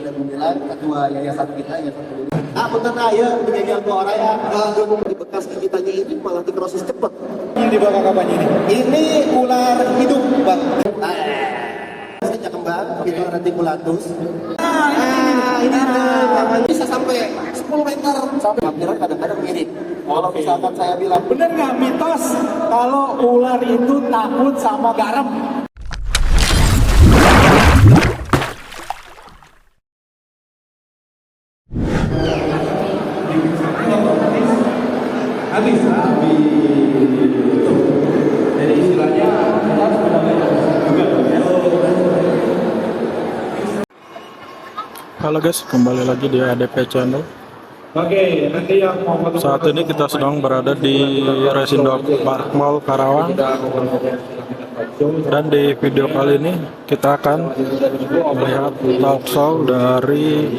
dan Gumilang, ketua yayasan kita, Yayasan Peduli. Punten aya penyanyian doa raya di bekas gigitannya ini malah dikrosis cepet. Yang dibawa kapan ini? Ini ular hidup, Bang. Saya kembang, itu reticulatus. Ini bisa sampai 10 meter. Sampai hampir kadang-kadang mirip. Kalau misalkan saya bilang, Bener nggak mitos kalau ular itu takut sama garam? Habis. Jadi istilahnya kita Halo guys, kembali lagi di ADP Channel. Oke, nanti yang mau Saat ini kita sedang berada di Resindo Park Mall Karawang. Dan di video kali ini kita akan melihat talk show dari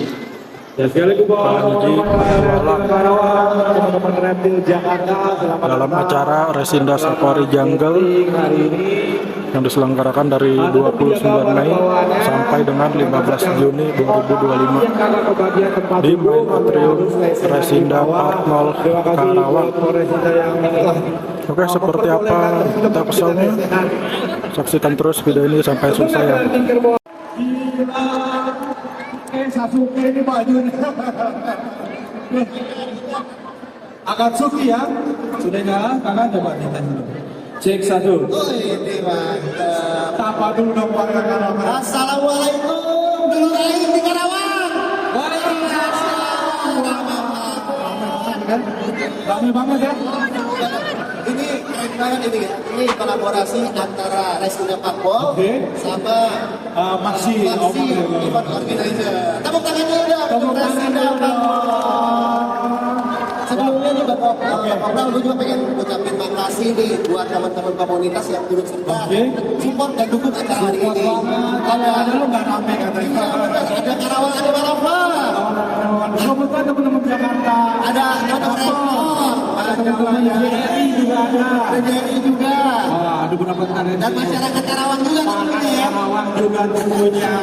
Panji Pragiwala teman-teman Reptil Jakarta dalam acara Resinda Safari Jungle yang diselenggarakan dari 29 Mei sampai dengan 15 Juni 2025 di Main Atrium Resinda Park Mall Karawang. Oke, seperti apa talk show-nya? Saksikan terus video ini sampai selesai ya. Sasuke ini maju. Akatsuki ya. Sudah nyala, kakak coba dites dulu. Cek satu. ini mantap. Tapa dulu dong warga Karawang. Assalamualaikum, dulu lain di Karawang. Rame banget ya. Ini keren banget ini ya. Ini kolaborasi antara Resinda Park Mall sama Maxi event organizer. Tepuk tangan dulu dong untuk Resinda Park Mall. Sebelumnya nih Bapak Kopral, gue juga pengen ucapin makasih nih buat teman-teman komunitas yang turut serta support dan dukung acara hari ini. Ada lu nggak rame katanya. Ada Karawang, ada Marava. Kebetulan teman-teman Jakarta. Ada Rektor. Ada teman-teman JRI juga ada. Ada JRI juga. Ada beberapa teman Dan masyarakat Karawang juga tentunya ya. Karawang juga tentunya.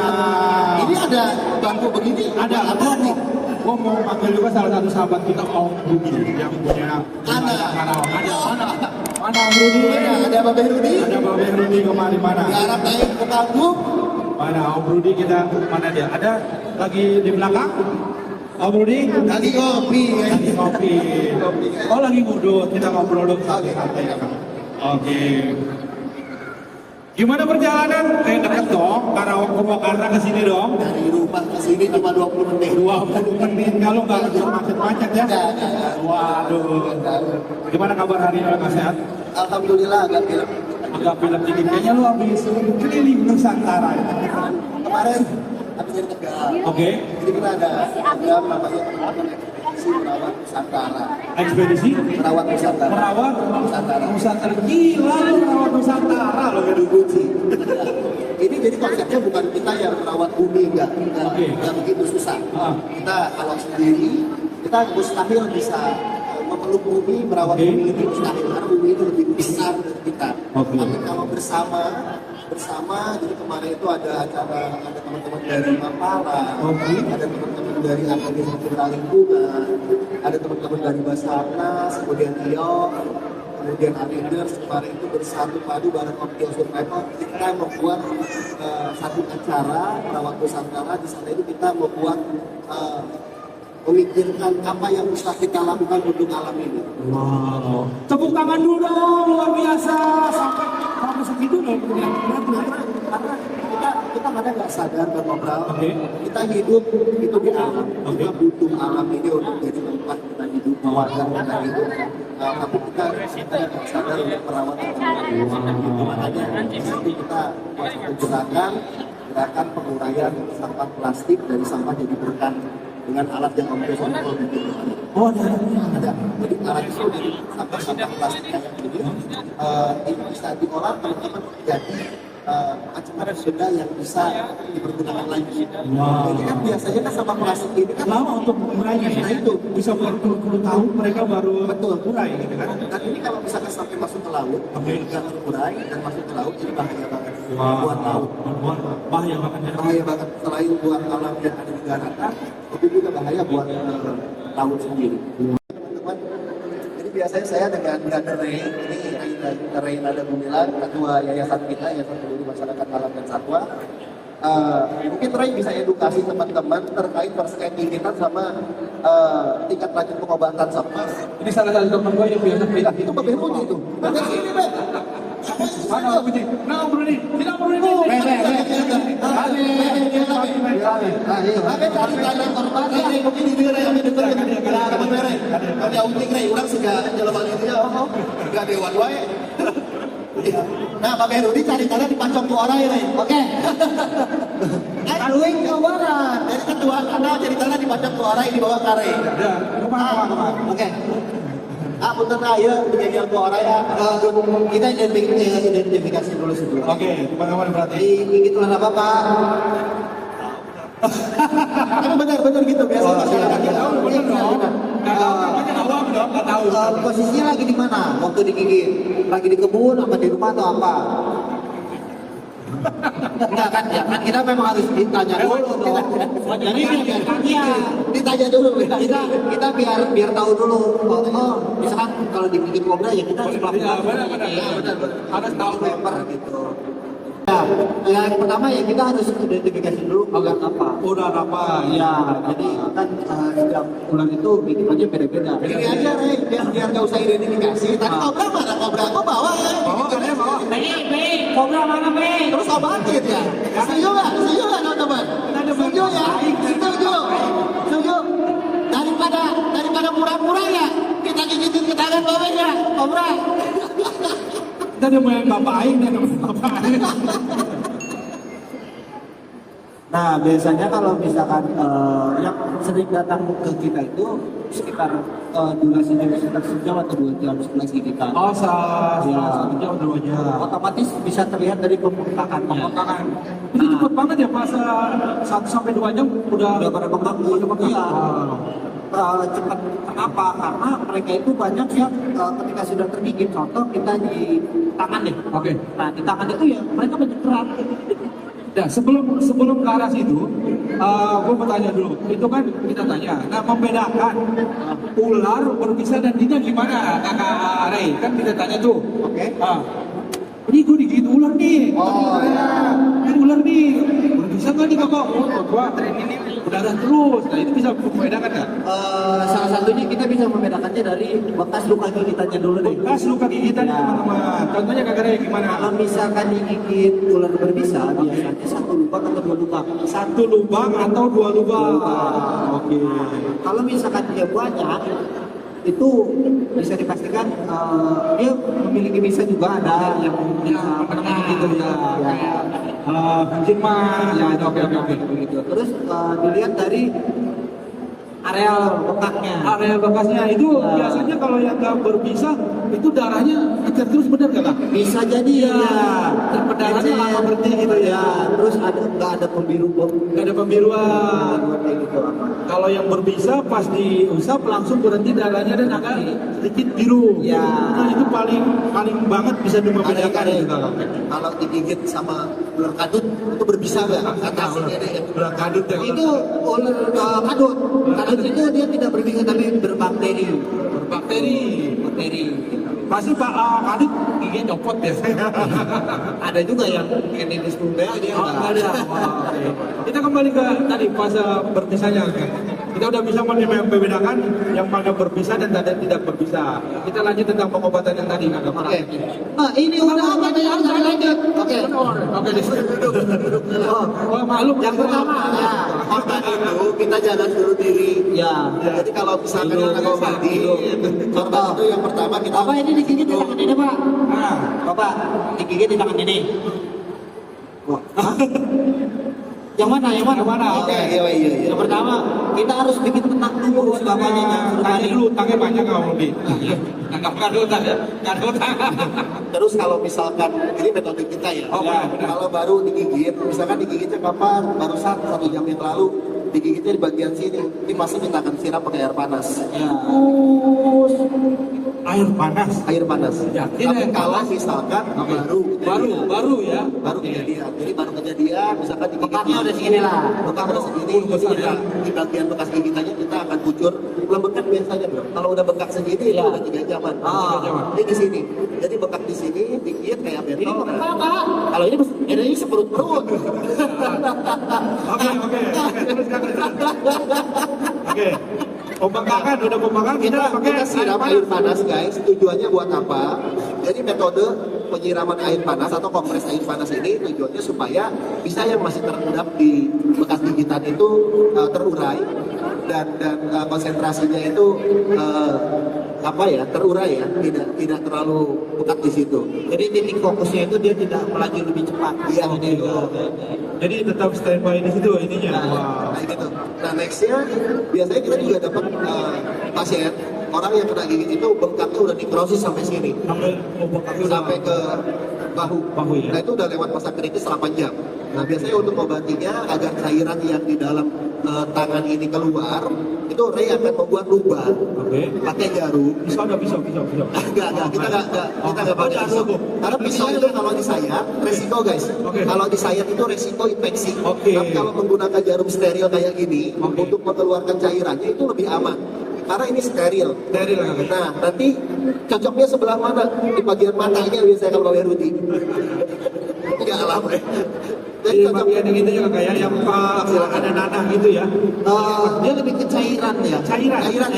Ini ada bangku begini. Ada apa nih? Gua mau panggil juga salah satu sahabat kita Om Rudi yang punya Karawang. Mana Om Rudi? Ada Babe Rudi. Ada Babe Rudi kemarin mana? Diharap naik ke panggung. Mana Om Rudi kita mana dia? Ada lagi di belakang? Om Rudi? Lagi kopi. Lagi kopi. Oh lagi ngudut. Kita ngobrol dulu. Oke. Gimana perjalanan? Dekat dong, Karawang Purwakarta ke sini dong. Dari rumah ke sini cuma 20 menit. 20 menit kalau nggak macet-macet ya. Waduh. Gimana kabar hari ini? Sehat? Alhamdulillah agak pilek. Agak pilek dikit. Kayaknya lu habis keliling Nusantara ya. Kemarin habis dari Tegal. Oke. Jadi kita ada program namanya ekspedisi merawat Nusantara. Ekspedisi? Merawat Nusantara. Merawat Nusantara. Nusantara. Gila lu merawat Nusantara loh. Ini jadi konsepnya bukan kita yang merawat bumi, enggak begitu susah. Kita kalau sendiri, kita mustahil bisa memeluk bumi, merawat bumi itu mustahil karena bumi itu lebih besar dari kita. Tapi kalau bersama, jadi kemarin itu ada acara, ada teman-teman dari Mapala, ada teman-teman dari Akademi Cipta Lingkungan, ada teman-teman dari Basarnas, kemudian Rio, kemudian Arinders kemarin itu bersatu padu bareng Optio Survival. Kita membuat satu acara merawat Nusantara. Di sana itu kita membuat memikirkan apa yang bisa kita lakukan untuk alam ini. Wow. Tepuk tangan dulu dong, luar biasa. Sampai segitu dong. Karena kita kadang nggak sadar dan ngobrol. Kita hidup itu di alam. Kita butuh alam ini untuk jadi tempat kita hidup, mewarga kita hidup. Tapi kita nggak sadar untuk merawat alam. Makanya di situ kita gerakan penguraian sampah plastik dari sampah jadi berkah dengan alat yang Omnivore bikin. Oh, ada. Jadi alat itu dari sampah plastik kayak begini, ini bisa diolah teman-teman jadi macam-macam benda yang bisa dipergunakan lagi. Wow. Jadi kan biasanya kan sampah plastik ini kan Lama untuk mengurainya. Nah, itu. Bisa berpuluh-puluh tahun mereka baru Betul. mengurai gitu kan. Dan ini kalau misalkan sampai masuk ke laut, nggak terurai dan masuk ke laut, ini bahaya banget buat laut. Bahaya banget ya. Bahaya banget selain buat alam yang ada di daratan, tapi juga bahaya buat laut sendiri. Teman-teman, jadi biasanya saya dengan Brother Ray, ini Ray Nada Gumilar, ketua yayasan kita, Yayasan Peduli Masyarakat Alam dan Satwa. Mungkin Ray bisa edukasi teman-teman terkait perspektif kita sama tingkat lanjut pengobatan sampah. Ini salah satu teman gue yang biasa beli. Itu Mbak Budi itu. Mbak sini, Mbak. Mana Budi? Nah, Bruni. Tidak Bruni. Nah, Pak Berudi cari tanah di Pancong ke orang ini. Oke. Aduin ke barat. Dari ketua kanal jadi tanah di Pancong ke orang di bawah kare. Ya, kemana? Oke. Punten ayo menjadi ke orang ya. Kita identifikasi dulu sebelum. Oke, kemana berarti? Gitu lah apa Pak? Kan benar gitu biasa masyarakat kita. Benar dong. Nggak awam dong, nggak tahu. Posisinya lagi di mana waktu digigit? Lagi di kebun apa di rumah atau apa? Enggak kan ya, kan kita memang harus ditanya dulu dong. Jadi iya, ditanya dulu kita biar tahu dulu. Oh, misalkan kalau digigit kobra ya kita harus Benar. Harus tahu paper gitu. Ya, yang pertama ya kita harus identifikasi dulu ular apa. Ular apa? Ya, jadi kan setiap ular itu bikinannya beda-beda. Ini aja, Rey, biar nggak usah identifikasi. Tadi kobra mana? Kobra aku bawa ya. Bawa. Kobra mana, Be? Terus obatin ya. Setuju nggak? Setuju nggak, teman-teman? Setuju ya? Setuju. Daripada pura-pura ya, kita gigitin ke tangan bawahnya, kobra. Kita udah main bapak dan bapak. Nah, biasanya kalau misalkan yang sering datang ke kita itu sekitar durasinya sekitar sejam atau 2 jam setelah gigitan. Oh, satu jam 2 jam. Otomatis bisa terlihat dari pembengkakannya. Itu cepet banget ya, pas 1 sampai 2 jam udah Pada bengkak. Iya. Cepat. Kenapa? Karena mereka itu banyak yang ketika sudah tergigit, contoh kita di tangan deh. Oke. Nah, di tangan itu ya mereka menyerap. Nah, sebelum ke arah situ, gue mau tanya dulu. Itu kan kita tanya. Nah, membedakan ular berbisa dan tidak gimana, Kakak Ray? Kan kita tanya tuh. Oke. Ini gue digigit ular nih. Oh, ya. Ini ular nih. Berbisa nggak nih kakak? Oh, gua ini berdarah terus. Nah, itu bisa membedakan nggak? Salah satunya kita bisa membedakannya dari bekas luka gigitannya dulu deh. Bekas luka gigitan Ya. teman-teman. Contohnya Kakak Ray gimana? Kalau misalkan digigit ular berbisa, biasanya 1 lubang atau 2 lubang. 1 lubang atau 2 lubang. Oke. Kalau misalkan dia banyak, itu bisa dipastikan dia memiliki bisa juga ada yang menengah gitu ya. Mungkin mah ya itu oke. begitu. Terus dilihat dari areal bekaknya. Area bekasnya itu biasanya kalau yang nggak berbisa itu darahnya ngejar terus, benar nggak kak? Bisa jadi ya. Darahnya lama berhenti gitu ya. Terus nggak ada Nggak ada pembiruan. kayak gitu. Kalau yang berbisa pas diusap langsung berhenti darahnya dan agak sedikit biru. Ya. Nah, itu paling banget bisa membedakan Ada gitu. kalau digigit sama ular kadut itu berbisa nggak? Atasnya deh. Ular kadut ya. Itu ular kadut. Kadut itu dia tidak berbisa tapi berbakteri. Bakteri. Pasti Pak kadut gigi copot biasanya. Ada juga yang genetis tunggal dia Oh, nggak ada. Oke. Kita kembali ke tadi fase berbisanya. Oke. Kita udah bisa membedakan yang mana berbisa dan tidak berbisa. Kita lanjut tentang pengobatan yang tadi Kak. Oke. Ini udah apa nih yang lanjut? Oke. Oke, duduk. Oh, maklum Yang pertama ya. Korban itu kita jalan dulu diri. Ya. Jadi kalau misalkan Duduk. anak mandi, korban itu yang pertama kita. Bapak ini digigit di tangan ini, Pak. Nah, Bapak digigit di tangan ini. Yang mana? Oke, iya. Yang pertama, kita harus bikin tenang dulu bapaknya. tanya dulu, tangnya banyak nggak Budi? nggak ada utang ya, nggak ada utang. Terus kalau misalkan ini metode kita ya, Oh, ya, benar. kalau baru digigit, misalkan digigitnya kapan? Baru satu jam yang lalu digigitnya di bagian sini, ini pasti kita akan siram pakai air panas. Ya. Air panas. Air panas. Yakin Tapi air kalau panas? misalkan Oke. baru ya. baru kejadian. Jadi baru kejadian, misalkan digigit Bekaknya udah segini lah. bekas udah segini, besar jadi ya. di bagian bekas gigitannya kita akan kucur. Belum bekas biasanya bro. Kalau udah bekak segini itu Iya. udah 3 jaman. Ah. 3 jaman. Ini di sini. Jadi bekak di sini dikit kayak Ini bentol. apa? Kalau ini seperut-perut. Oke. Oke. Pembengkakan udah pembengkakan kita pakai Kita siram air panas guys. Tujuannya buat apa? Jadi metode penyiraman air panas atau kompres air panas ini tujuannya supaya bisa yang masih terendap di bekas gigitan itu terurai dan konsentrasinya itu terurai ya, tidak terlalu pekat di situ. Jadi titik fokusnya itu dia tidak melaju lebih cepat. Iya, Oke. Jadi tetap standby di situ ininya. Wah. Nah gitu. Nah nextnya biasanya kita juga dapat pasien orang yang kena gigit itu bengkaknya udah nekrosis sampai sini, Sampai pembengkakan sampai ke bahu. Bahu, ya. Nah itu udah lewat masa kritis 8 jam. Nah biasanya untuk obatinya agar cairan yang di dalam tangan ini keluar, itu Ray akan membuat lubang Oke. pakai jarum. Bisa. Enggak, kita nggak pakai pisau. Karena pisau itu kalau disayat, resiko guys. Oke. Kalau disayat itu resiko infeksi. Oke. Tapi kalau menggunakan jarum steril kayak gini, Oke. untuk mengeluarkan cairannya itu lebih aman. Karena ini steril. Steril ya, Kak? Nah, nanti cocoknya sebelah mana? Di bagian matanya biasanya kalau bawa Rudy. Enggak alam ya. Jadi Di cocok. bagian yang itu ya kayak yang ada nanah gitu ya. Dia lebih ke cairan ya. Cairan. Cairan.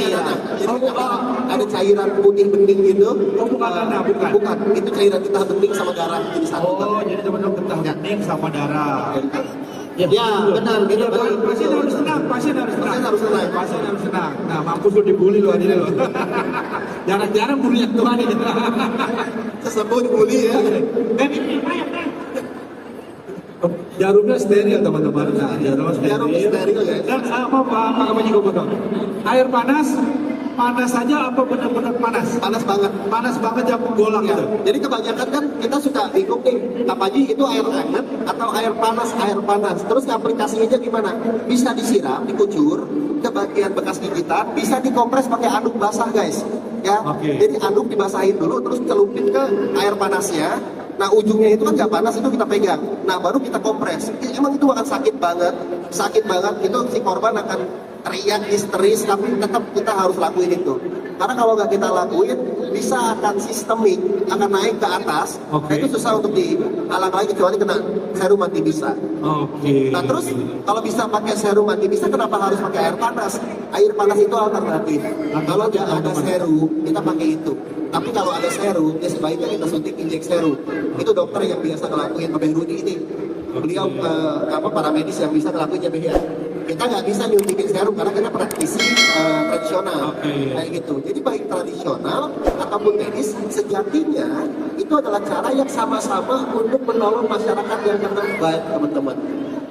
Jadi Oh, kalau ada cairan putih bening gitu. Oh, bukan nanah, bukan. Bukan. Itu cairan getah bening sama darah jadi satu. Oh, jadi teman-teman getah bening sama darah. Ya, benar. Iya, Benar. pasien harus tenang, pasien harus tenang. Pasien harus tenang. Pasien harus tenang. Nah, mampus lu dibully lu ini lo. Jarang-jarang bully yang Tuhan ini. Sesepuh dibully ya. Jarumnya steril teman-teman. Nah, Jarumnya steril, guys. Dan apa Pak Kapanji Komodo? Air panas saja apa benar-benar panas? Panas banget. Panas banget ya golak Ya, itu. jadi kebanyakan kan kita suka bingung nih, Kapanji itu air hangat atau air panas. Terus aplikasinya gimana? Bisa disiram, dikucur ke bagian bekas gigitan, bisa dikompres pakai anduk basah guys. Ya, Oke. jadi anduk dibasahin dulu, terus celupin ke air panasnya. Nah ujungnya itu kan nggak panas, itu kita pegang. Nah baru kita kompres. Emang itu akan sakit banget. Itu si korban akan teriak histeris, tapi tetap kita harus lakuin itu. Karena kalau nggak kita lakuin, bisa akan sistemik, akan naik ke atas. Oke. Nah, itu susah untuk dihalang-halangi kecuali kena serum anti bisa. Oke. Nah terus kalau bisa pakai serum anti bisa, kenapa harus pakai air panas? Air panas itu alternatif. Kalau nggak ada serum, kita pakai itu. Tapi kalau ada serum, ya sebaiknya kita suntik injek serum. Itu dokter yang biasa ngelakuin Mbak Rudi ini. Beliau para medis yang bisa ngelakuin JBH. Kita nggak bisa nyuntikin serum karena kita praktisi tradisional. Oke. Kayak gitu. Jadi baik tradisional ataupun medis, sejatinya itu adalah cara yang sama-sama untuk menolong masyarakat yang kena baik teman-teman.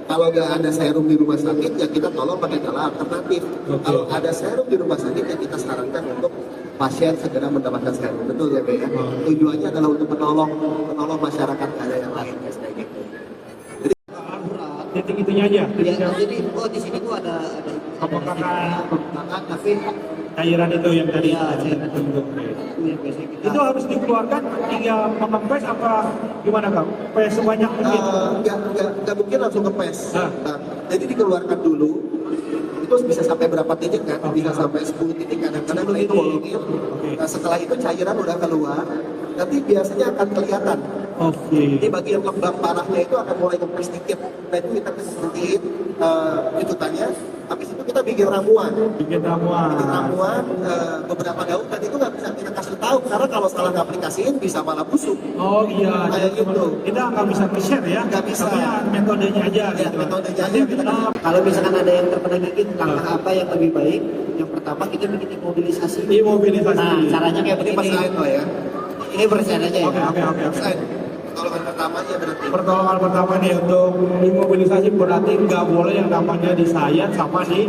Kalau nggak ada serum di rumah sakit, ya kita tolong pakai cara alternatif. Oke. Kalau ada serum di rumah sakit, ya kita sarankan untuk pasien segera mendapatkan serum. Betul ya, Be? Ya? Tujuannya adalah untuk menolong masyarakat ada yang lain, guys, kayak gitu. Titik itunya aja. Ya, jadi di sini tuh ada Pembengkakan tapi cairan itu yang tadi. ya cairan itu yang biasanya kita Itu harus dikeluarkan hingga mengempes apa gimana Kak? Supaya sebanyak mungkin. Nggak mungkin langsung kempes. Ah. Nah, jadi dikeluarkan dulu. Itu bisa sampai berapa titik kan? Bisa sampai 10 titik kadang-kadang itu bolongin. Nah, setelah itu cairan udah keluar, nanti biasanya akan kelihatan. Oke. Di bagian lembab parahnya itu akan mulai kempes sedikit. Nah itu kita keserutin jututannya. Habis itu kita bikin ramuan. Bikin ramuan. Bikin ramuan beberapa daun, dan itu nggak bisa kita kasih tahu karena kalau salah aplikasiin bisa malah busuk. Oh iya, Kayak jadi gitu. kita nggak bisa share ya. Nggak bisa. Tapi ya metodenya aja. Ya, gitu. metodenya aja kita kasih. kalau misalkan ada yang terkena gigit, langkah apa yang lebih baik? Yang pertama kita bikin imobilisasi. Imobilisasi. Nah, caranya kayak Ini pas begini. lain loh ya. Ini persenanya ya. Oke. Lain. Pertolongan pertamanya berarti. Pertolongan pertama nih untuk imobilisasi berarti nggak boleh yang namanya disayat sama di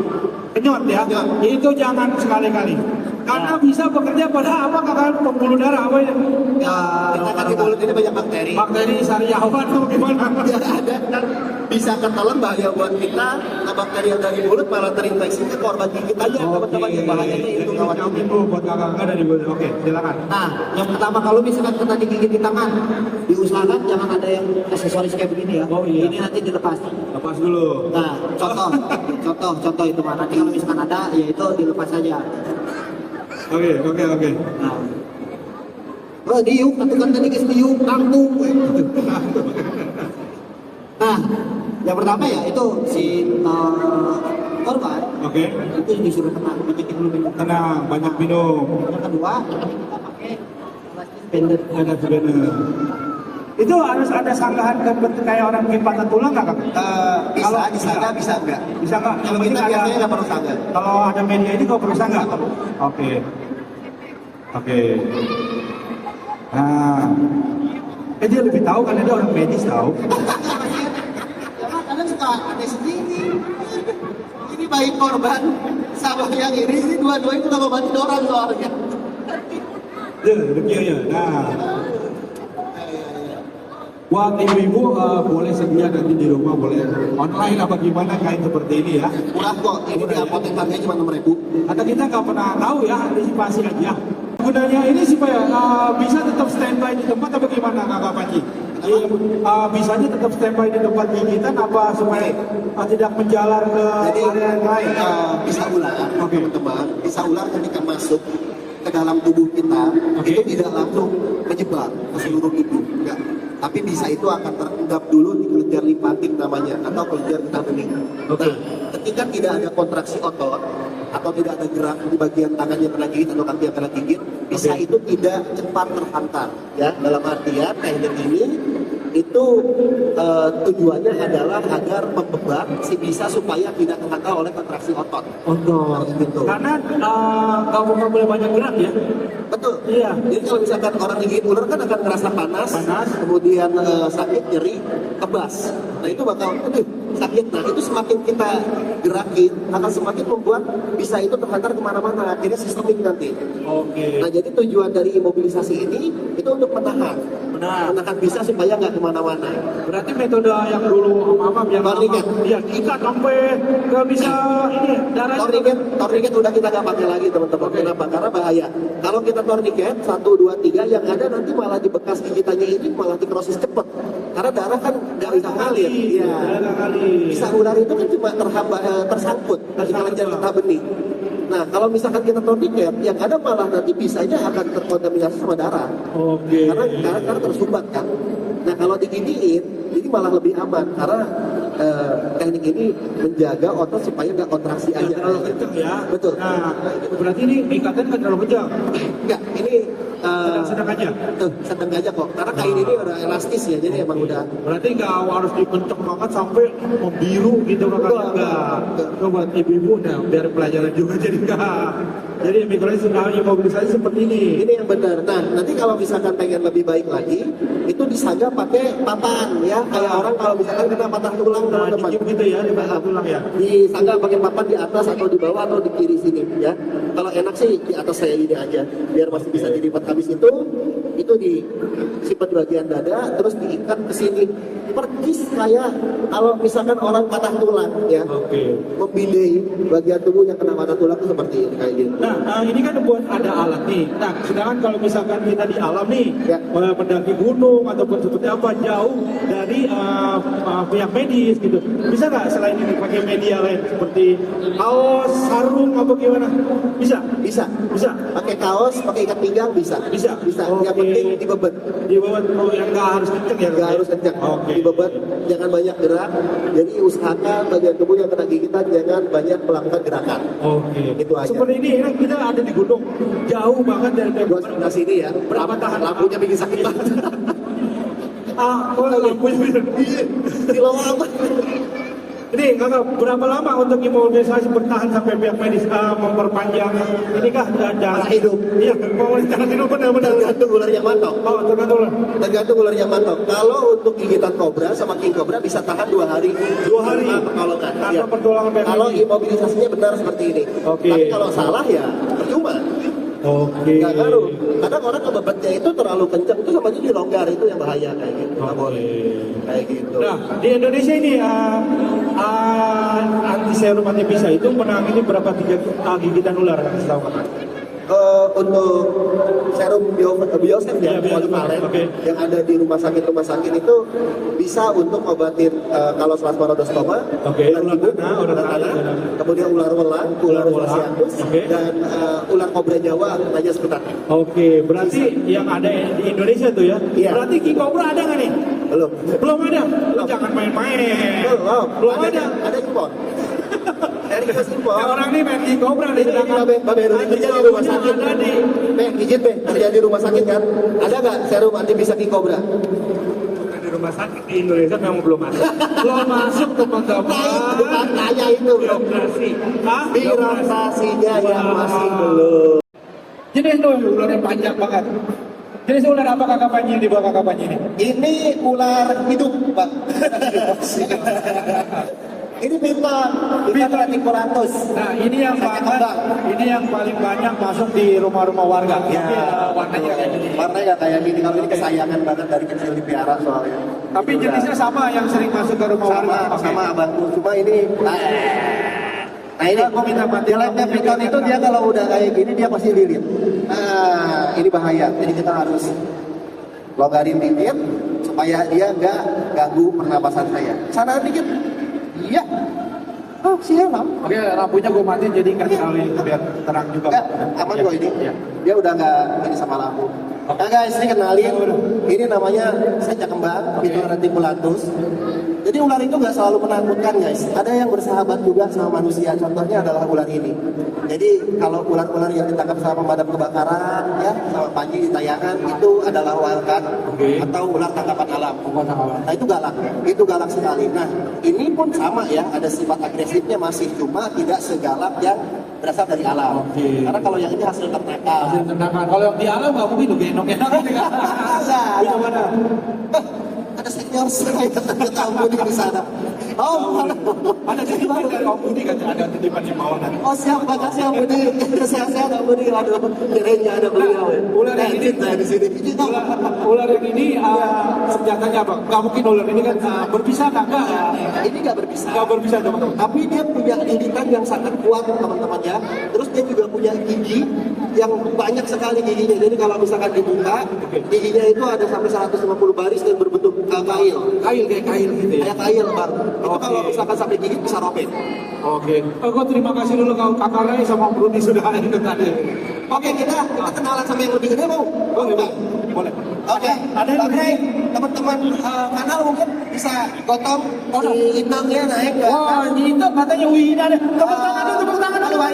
kenyot ya. Kenyot. Itu jangan sekali-kali. Karena bisa bekerja pada apa kakak pembuluh darah apa ya? Ya, kita kan di mulut ini banyak bakteri. Bakteri sariawan atau gimana? Ya ada kan bisa ketelan bahaya buat kita. Nah bakteri yang dari mulut malah terinfeksi ke korban gigit aja. Teman-teman ya, bahayanya itu kawan. Itu buat kakak-kakak dari mulut. Oke, silakan. Nah, yang pertama kalau misalkan kena digigit di tangan, diusahakan jangan ada yang aksesoris kayak begini ya. Oh, iya. Ini nanti dilepas. Lepas dulu. Nah, contoh itu mah. Nanti kalau misalkan ada, ya itu dilepas saja. Oke. Nah, oh diuk, kan tadi guys diuk, langsung. Nah, yang pertama ya itu si korban. Oke. Itu disuruh kena banyak minum. Tenang, banyak minum. Yang kedua, kita pakai plastik spender. Ada sebenarnya. Itu harus ada sanggahan kayak orang bikin patah tulang nggak kak? Bisa disangka, bisa enggak. Bisa nggak? Kalau kita biasanya nggak perlu sangga. Kalau ada media ini nggak perlu sangga? Oke. Nah, dia lebih tahu kan dia orang medis tahu. Ya kadang suka aneh sendiri. Ini baik korban sama yang ini dua-duanya itu nggak membantu orang soalnya. Demikiannya. Nah, buat ibu-ibu boleh sedia nanti di rumah, boleh online apa gimana kain seperti ini ya. Murah kok, ini di apotek harganya cuma 6.000. Atau kita nggak pernah tahu ya, antisipasi aja. Gunanya ini supaya bisa tetap standby di tempat apa gimana kakak Panji? Bisanya tetap standby di tempat gigitan apa supaya tidak menjalar ke Jadi area yang lain? bisa ular, Oke. teman-teman. Bisa ular ketika masuk ke dalam tubuh kita, Oke. itu tidak langsung menyebar ke seluruh tubuh, enggak. Tapi bisa itu akan terendap dulu di kelenjar limfatik namanya, atau kelenjar getah bening. Oke. Nah, ketika tidak ada kontraksi otot atau tidak ada gerak di bagian tangan yang kena gigit atau kaki yang kena gigit, bisa Oke. itu tidak cepat terhantar. Ya, dalam artian teknik ini itu tujuannya adalah agar membeban si bisa supaya tidak terhantar oleh kontraksi otot. Gitu. Karena kamu nggak boleh banyak gerak ya. Betul. Iya. Jadi kalau misalkan orang digigit ular kan akan ngerasa panas, kemudian sakit, nyeri, kebas. Nah itu bakal, aduh sakit. Nah itu semakin kita gerakin akan semakin membuat bisa itu terhantar kemana-mana. Akhirnya sistemik nanti. Oke. Nah jadi tujuan dari imobilisasi ini itu untuk menahan bisa supaya nggak kemana-mana. Berarti metode yang dulu mama yang Tourniquet. Iya, ikat sampai nggak bisa ini darah. Tourniquet udah kita nggak pakai lagi teman-teman. Oke. Kenapa? Karena bahaya. Kalau kita tourniquet 1, 2, 3 yang ada nanti malah di bekas gigitannya ini malah dikrosis cepet. Karena darah kan nggak bisa ngalir. Iya. Bisa ular itu kan cuma tersangkut di kelenjar getah bening. Nah, kalau misalkan kita tourniquet, yang ada malah nanti bisanya akan terkontaminasi sama darah. Oke. Karena tersumbat kan. Nah, kalau diginiin, ini malah lebih aman karena teknik ini menjaga otot supaya nggak kontraksi aja. Terlalu kenceng ya. Betul. Nah, berarti ini ikatan kan terlalu kencang. Enggak, ini Sedang aja. sedang aja kok. Karena kain ini udah elastis ya, jadi emang udah. Berarti nggak harus dikenceng banget sampai membiru gitu Betul, kakaknya. Enggak. Itu buat ibu-ibu nah, biar pelajaran juga jadi enggak. Jadi imobilisasi seperti ini. Ini yang benar. Nah, nanti kalau misalkan pengen lebih baik lagi, itu disaga pakai papan ya. Kayak orang kalau misalkan kita patah tulang Nah, teman-teman. dikit gitu ya, di bawah tulang ya. Disaga pakai papan di atas atau di bawah atau di kiri sini ya. Kalau enak sih di atas saya ini aja, biar masih bisa dilipat. Habis itu disimpan di bagian dada, terus diikat ke sini. Persis kayak kalau misalkan orang patah tulang ya, Oke. membidai bagian tubuh yang kena patah tulang itu seperti ini kayak gitu. Nah, ini kan buat ada alat nih. Nah, sedangkan kalau misalkan kita di alam nih, Ya. mendaki gunung ataupun seperti apa jauh dari pihak medis gitu. Bisa nggak selain ini pakai media lain seperti kaos, sarung apa gimana? Bisa? Bisa. Pakai kaos, pakai ikat pinggang bisa. Bisa. Yang Oke. penting dibebet. Di bawah yang nggak harus kenceng ya? Nggak harus kencang. Oke. Dibebet, jangan banyak gerak. Jadi usahakan bagian tubuh yang kena gigitan jangan banyak melakukan gerakan. Oke. Itu aja. Seperti ini kita ada di gunung, jauh banget dari Buat sebelah sini ya. Berapa tahan? Lampunya bikin sakit banget. lampunya. Silau amat. Ini kakak, berapa lama untuk imobilisasi bertahan sampai pihak medis memperpanjang? Ini kah jalan hidup? Iya, mau jalan hidup benar-benar. Tergantung ular yang mantok. Oh, Tergantung ular yang mantok. Kalau untuk gigitan kobra sama king kobra bisa tahan 2 hari. 2 hari. Pertolongan. Tanpa Ya. pertolongan pihak Kalau medis. imobilisasinya benar seperti ini. Oke. Tapi kalau salah ya percuma. Oke. Nggak ngaruh. Kadang orang kebebetnya itu terlalu kencang, itu sama aja dilonggar, itu yang bahaya kayak gitu. Nggak boleh. Kayak gitu. Nah, di Indonesia ini anti serum anti bisa itu menangani berapa gigitan ular kan setahu kakak? Untuk serum biosef ya, polivalen yang ada di rumah sakit itu bisa untuk obatin kalau plasmarodostoma, ular ibu, ular tanah, kemudian ular welang, ular asiatus, dan ular kobra Jawa, tanya sebentar. Oke, berarti yang ada di Indonesia tuh ya? Iya. Berarti king cobra ada nggak nih? Belum ada. Lu jangan main-main. Belum ada. Ada impor. Dari kita impor. Orang nih main king cobra di Babe kerja di rumah sakit. Izin kerja di rumah sakit kan? Ada nggak serum anti bisa king cobra? Di rumah sakit di Indonesia memang belum ada. Belum masuk teman-teman. Bukan tanya itu bro. Birokrasinya yang masih belum. Jenis tuh ular yang panjang banget. Jenis ular apa kakak Panji di bawah kakak Panji ini? Ini ular hidup, Pak. Ini bintang reticulatus. Nah, ini yang paling banyak masuk di rumah-rumah warga. Ya, Warnanya kayak gini. Warnanya kayak gini. Kalau ini kesayangan banget dari kecil dipiara soalnya. Tapi jenisnya sama yang sering masuk ke rumah warga. Sama abangku. Cuma ini nah ini Aku minta mati. jeleknya piton itu dia kalau udah kayak gini dia pasti lilit. Nah, ini bahaya. Jadi kita harus longgarin dikit supaya dia nggak ganggu pernapasan saya. Sana dikit. Iya. Oh, siapa? Oke, lampunya gue matiin jadi nggak terlalu biar terang juga. Enggak, aman kok ini. Dia udah nggak ini sama lampu. Nah guys, ini kenalin. Ini namanya saja kembang, Piton reticulatus. Jadi ular itu nggak selalu menakutkan guys. Ada yang bersahabat juga sama manusia. Contohnya adalah ular ini. Jadi kalau ular-ular yang ditangkap sama pemadam kebakaran, ya sama Panji di tayangan itu adalah wildcat atau ular tangkapan alam. Nah itu galak sekali. Nah ini pun sama ya, ada sifat agresifnya masih, cuma tidak segalak yang berasal dari alam. Karena kalau yang ini hasil ternakan. Kalau yang di alam nggak mungkin tuh gendong-gendong. Bisa mana? Ada senior saya tahu Budi di sana. Oh, Ada titipan dari Om Budi kan, ada titipan di bawah. oh siap makasih Om Budi. Sehat-sehat Om Budi. Aduh, kirain ada beliau. Ular yang ini saya di sini. Ular yang ini senjatanya apa? Nggak mungkin ular ini kan berpisah nggak? Ini nggak berpisah. Nggak berpisah teman-teman. Tapi dia punya gigitan yang sangat kuat teman-teman ya. Terus dia juga punya gigi yang banyak sekali giginya. Jadi kalau misalkan dibuka, giginya itu ada sampai 150 baris dan berbentuk kail. Kayak kail gitu ya. Kayak kail bang. Itu kalau misalkan sampai gigit bisa robek. Oke. Aku terima kasih dulu kau Kakak Ray sama Bruni sudah ikut tadi. Oke, kita kenalan sama yang lebih gede mau? Boleh. Oke, ada yang lebih teman-teman kanal mungkin bisa gotong di intangnya naik ke Wah, ini itu katanya Wina deh. Tepuk tangan dulu.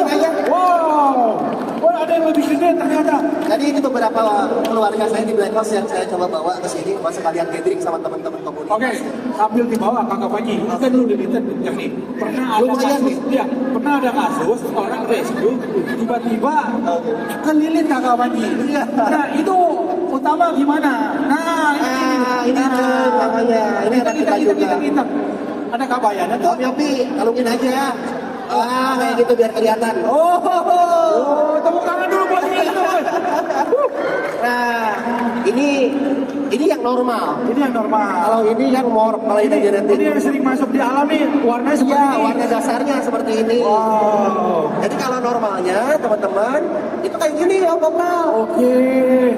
Wow. Wah, ada yang lebih gede ternyata. Jadi ini beberapa keluarga saya di Black House yang saya coba bawa ke sini buat sekalian gathering sama teman-teman komunitas. Oke, sambil dibawa Kakak Panji, kan lu dilihat yang nih. Pernah ada Lumayan kasus, ya, pernah ada kasus orang rescue tiba-tiba kelilit Kakak Panji. Nah, itu utama gimana? Ini namanya. Ini ada kita juga. Ada kabayanya tuh. Om Yopi, kalungin aja. Kayak gitu biar kelihatan. Tepuk tangan dulu buat ini. Nah, ini yang normal. Ini yang normal. Kalau ini yang morph, kalau ini genetik. Ini yang sering masuk di alam nih, warnanya seperti Iya, ini. warna dasarnya seperti ini. Wow. Jadi kalau normalnya, teman-teman, itu kayak gini ya, Bapak. Oke.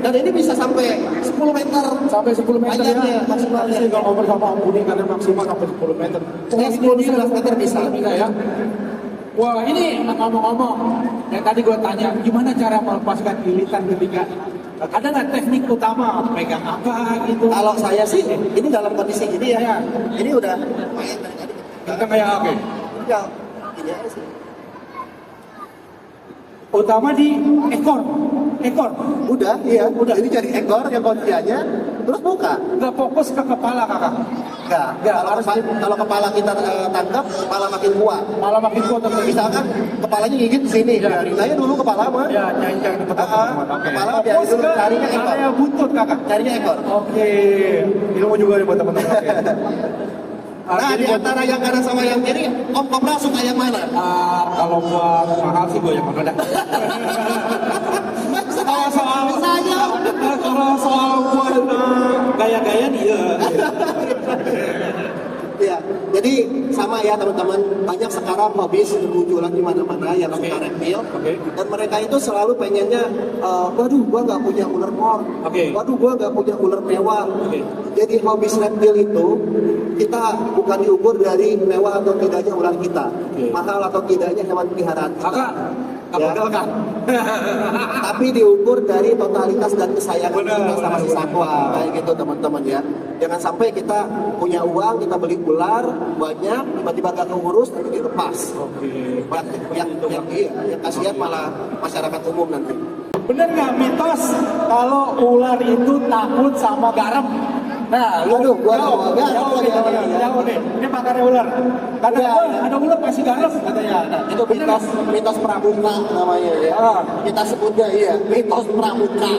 Dan ini bisa sampai 10 meter. Sampai 10 meter Panjangnya, ya. maksimalnya. Sih kalau ngobrol sama Om Budi kadang maksimal sampai 10 meter. Ya, 10-11 meter bisa. Ya. Wah, ini ngomong-ngomong, yang tadi gue tanya, gimana cara melepaskan lilitan ketika ada nggak teknik utama, pegang apa gitu? Kalau saya sih, ini dalam kondisi gini ya. Ya. Ini udah main dari tadi. Kita kayak oke. Ya, ini aja sih. Utama di ekor. Udah, iya. Udah. Ini jadi ekor yang kunciannya, terus buka. Nggak fokus ke kepala kakak. Enggak. Kalau kepala kita tangkap, kepala makin kuat. Malah makin kuat terus. Misalkan kepalanya gigit di sini, Ya. biarin aja dulu kepala mah. Ya, jangan di tempat Kepala biarin dulu, carinya ekor. area buntut kakak. Carinya ekor. Oke, ilmu juga nih buat teman-teman. Oke. Nah, Jadi di buat- antara yang kanan sama yang kiri, Om Kopra suka yang mana? kalau buat mahal sih gue yang mana dah. kalau soal Misalnya. kalau soal buat gaya-gaya nih ya. Ya, jadi sama ya teman-teman, banyak sekarang hobis bermunculan di mana-mana yang suka reptil, dan mereka itu selalu pengennya, waduh gua nggak punya ular mor, waduh gua nggak punya ular mewah. Jadi hobis reptil itu kita bukan diukur dari mewah atau tidaknya ular kita, mahal atau tidaknya hewan peliharaan kita. Ya. Kan? Tapi diukur dari totalitas dan kesayangan kita sama si satwa, kayak gitu teman-teman ya. Jangan sampai kita punya uang, kita beli ular banyak, tiba-tiba gak keurus, nanti dilepas. Yang kasihan malah masyarakat umum nanti. Bener nggak mitos kalau ular itu takut sama garam? Nah, Aduh, gua jauh nih. Ini pakarnya ular. Kata gua ada ular kasih garam katanya. Itu mitos pramuka namanya ya. Kita sebutnya mitos pramuka.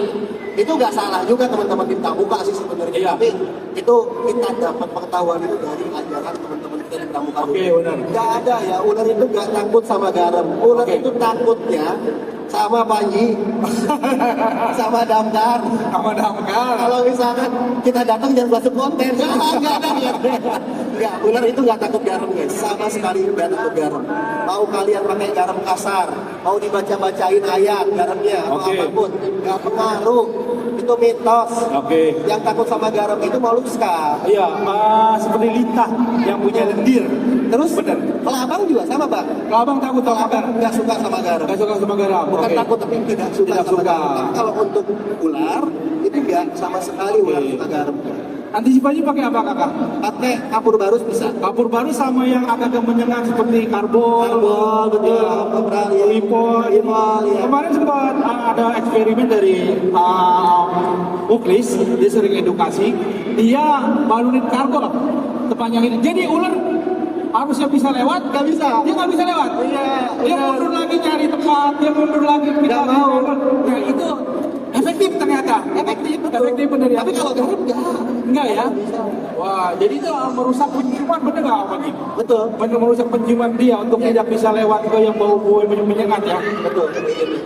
Itu nggak salah juga teman-teman di pramuka sih sebenarnya. Tapi itu kita dapat pengetahuan itu dari ajaran teman-teman kita di pramuka. Benar. Nggak ada ya, ular itu nggak takut sama garam. Ular itu takutnya sama Panji, sama Damkar. Kalau misalkan kita datang jangan masuk konten, enggak, ular itu nggak takut garam guys, sama sekali nggak takut garam. Mau kalian pakai garam kasar, mau dibaca-bacain ayat garamnya, atau apapun, nggak pengaruh. Itu mitos. Yang takut sama garam itu moluska. Iya, seperti lintah yang punya lendir. Terus kelabang juga sama bang. Kelabang takut sama garam. Nggak suka sama garam. Nggak suka sama garam. Bukan takut tapi tidak suka sama garam. Tapi kalau untuk ular itu nggak sama sekali ular suka garam. Antisipasi pakai apa kakak? Pakai kapur barus bisa. Kapur baru sama yang agak menyengat seperti karbon, Betul. lipol. Kemarin sempat ada eksperimen dari Uklis, dia sering edukasi. Dia balurin karbon sepanjang ini. Jadi ular harusnya bisa lewat, Nggak bisa. dia nggak bisa lewat. Iya. Dia mundur lagi cari tempat, dia mundur lagi. Nggak mau. Nah itu efektif ternyata. Efektif bener ya. Tapi kalau garam Enggak ya? Wah, jadi itu merusak penciuman, bener nggak Pak Ji? betul. Bener merusak penciuman dia untuk tidak bisa lewat ke yang bau-bau menyengat ya. Betul.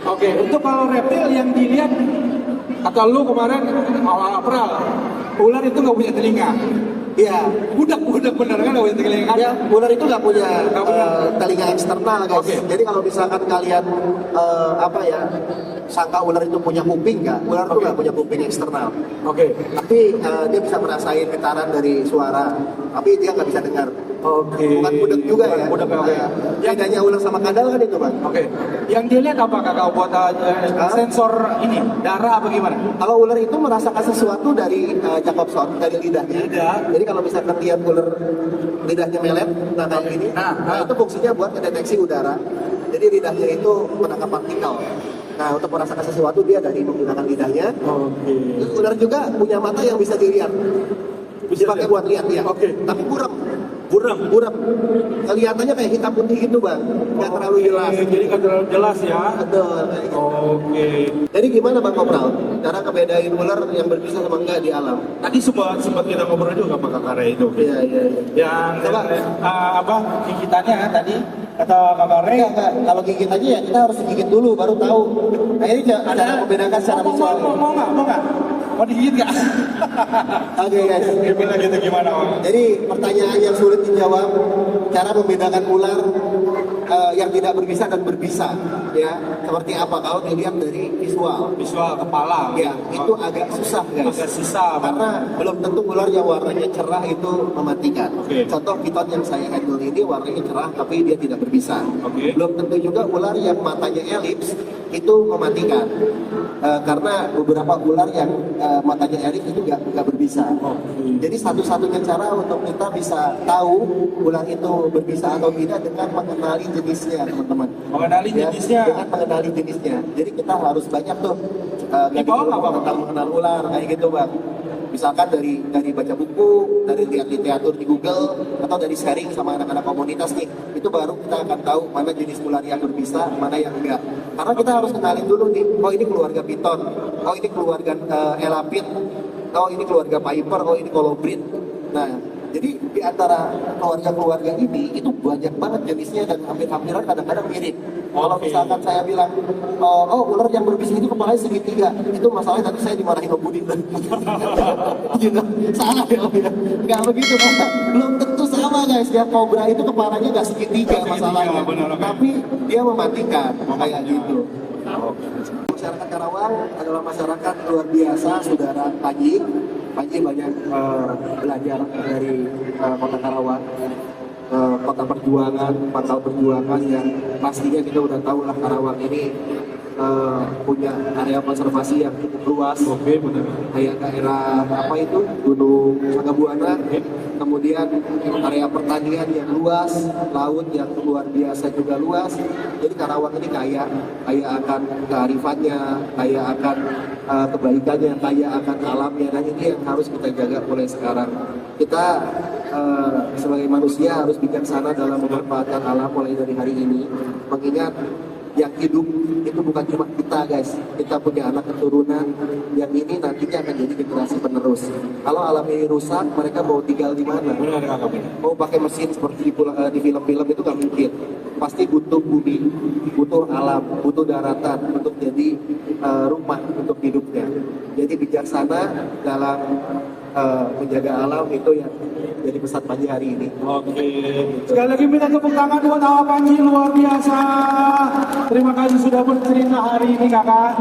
Oke, untuk kalau reptil yang dilihat kata lu kemarin awal April, ular itu nggak punya telinga. Iya. Budak bener kan nggak punya telinga. Ya, ular itu nggak punya Nggak punya. telinga eksternal guys. Oke. Jadi kalau misalkan kalian sangka ular itu punya kuping nggak? Ular itu nggak punya kuping eksternal. Oke. Tapi dia bisa merasain getaran dari suara. Tapi dia nggak bisa dengar. Oke. Bukan budak juga ya. Budak, oke. Bedanya ular sama kadal kan itu bang. Oke. Yang dilihat apa kakak buat sensor ini darah apa gimana? Kalau ular itu merasakan sesuatu dari Jacobson, dari lidahnya. Lidah. Jadi kalau misalkan lihat ular lidahnya melet, nah kayak ini, nah itu fungsinya buat mendeteksi udara. Jadi lidahnya itu menangkap partikel. Nah untuk merasakan sesuatu dia dari menggunakan lidahnya. Oke. Terus ular juga punya mata yang bisa dilihat. Bisa dipakai buat lihat ya. Oke. Tapi buram. Buram. Kelihatannya kayak hitam putih gitu bang. Nggak terlalu jelas. Jadi nggak terlalu jelas ya. Betul. Oke. Jadi gimana bang Kopral? Cara kebedain ular yang berbisa sama enggak di alam? Tadi sempat kita ngobrol juga sama Kakak Ray itu. Iya. Yang apa gigitannya tadi kata Kakak Ray. Enggak. Kalau gigit aja ya kita harus gigit dulu baru tahu. Nah ini cara membedakan secara visual. Mau nggak? Mau digigit nggak? Oke guys. Gimana gitu gimana Om? Jadi pertanyaan yang sulit dijawab, cara membedakan ular yang tidak berbisa dan berbisa, ya seperti apa kalau dilihat dari visual. Visual kepala. Ya, itu agak susah guys. Agak susah. Karena belum tentu ular yang warnanya cerah itu mematikan. Oke. Contoh piton yang saya handle ini warnanya cerah tapi dia tidak berbisa. Oke. Belum tentu juga ular yang matanya elips itu mematikan. Karena beberapa ular yang matanya elips itu nggak berbisa. Oke. Jadi satu-satunya cara untuk kita bisa tahu ular itu berbisa atau tidak dengan mengenali jenisnya, teman-teman. Mengenali Ya, jenisnya. dengan mengenali jenisnya. Jadi kita harus banyak tuh Di bawah nggak, Bang? tentang mengenal ular kayak gitu bang. Misalkan dari baca buku, dari lihat literatur di Google, atau dari sharing sama anak-anak komunitas nih, itu baru kita akan tahu mana jenis ular yang berbisa, mana yang enggak. Karena kita harus kenalin dulu nih, oh ini keluarga piton, oh ini keluarga elapid, oh ini keluarga piper, oh ini colobrid. Nah, Jadi di antara keluarga-keluarga ini itu banyak banget jenisnya dan hampir-hampiran kadang-kadang mirip. Kalau misalkan saya bilang, oh ular yang berbisa itu kepalanya segitiga, itu masalahnya tadi saya dimarahin Om Budi. Gitu. Salah ya Om ya. Nggak begitu, karena belum tentu sama guys. Ya kobra itu kepalanya nggak segitiga masalahnya, tapi dia mematikan kayak gitu. Masyarakat Karawang adalah masyarakat luar biasa, saudara Panji. Panji banyak belajar dari kota Karawang, kota perjuangan, pangkal perjuangan yang pastinya kita udah tahu lah Karawang ini punya area konservasi yang cukup luas. Oke, benar. Kayak daerah apa itu Gunung Sanggabuana, kemudian area pertanian yang luas, laut yang luar biasa juga luas. Jadi Karawang ini kaya akan kearifannya, kaya akan kebaikannya, kaya akan alamnya, dan ini yang harus kita jaga mulai sekarang. Kita sebagai manusia harus bijaksana dalam memanfaatkan alam mulai dari hari ini, mengingat yang hidup itu bukan cuma kita guys, kita punya anak keturunan yang ini nantinya akan jadi generasi penerus. Kalau alam ini rusak, mereka mau tinggal di mana? Mau pakai mesin seperti di film-film itu gak mungkin. Pasti butuh bumi, butuh alam, butuh daratan untuk jadi rumah untuk hidupnya. Jadi bijaksana dalam menjaga alam itu yang jadi pesan Panji hari ini. Oke. Sekali lagi minta tepuk tangan buat Awak Panji, luar biasa. Terima kasih sudah bercerita hari ini kakak.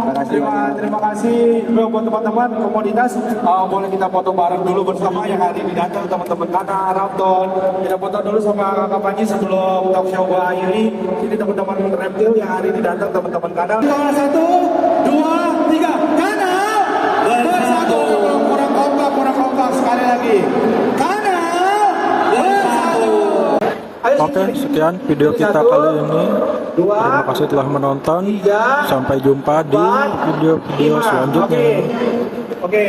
Terima kasih buat teman-teman komoditas. Boleh kita foto bareng dulu bersama yang hari ini datang teman-teman kakak Rapton. Kita foto dulu sama kakak Panji sebelum talk show gua akhiri. Ini teman-teman reptil yang hari ini datang teman-teman kanal. 1, 2, 3, kanal bersatu. Kurang kompak sekali lagi. Kanal bersatu. Oke, sekian video kita kali ini. Terima kasih telah menonton. Sampai jumpa di video-video selanjutnya. Oke.